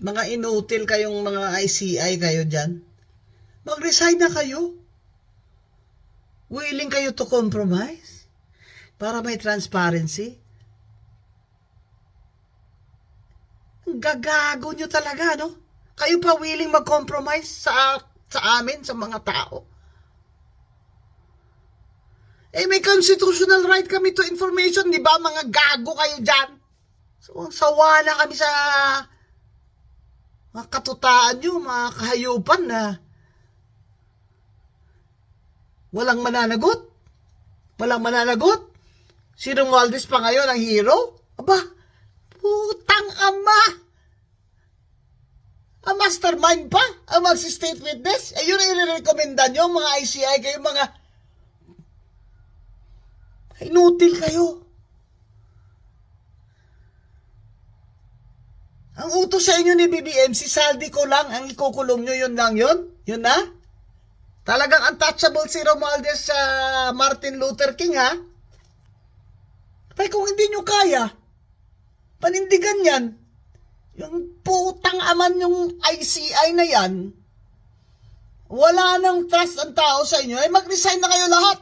Mga inutil kayong mga ICI kayo dyan. Mag-resign na kayo. Willing kayo to compromise para may transparency. Ang gagago nyo talaga, no? Kayo pa willing mag-compromise sa amin, sa mga tao. May constitutional right kami to information, di ba? Mga gago kayo dyan. So, sawa na kami sa mga katutaan nyo, mga kahayupan na walang mananagot. Walang mananagot. Si Romualdez pa ngayon ang hero? Aba, putang ama! Ang mastermind pa ang mag-state witness. Yun ang i-recommenda nyo, mga ICI kayo, mga inutil kayo. Ang utos sa inyo ni BBM, si Saldi ko lang ang ikukulong nyo, yun lang yun? Yun na? Talagang untouchable si Romualdez sa Martin Luther King, ha? Pero kung hindi nyo kaya, panindigan yan. Yung putang aman yung ICI na yan, wala nang trust ang tao sa inyo, mag-resign na kayo lahat.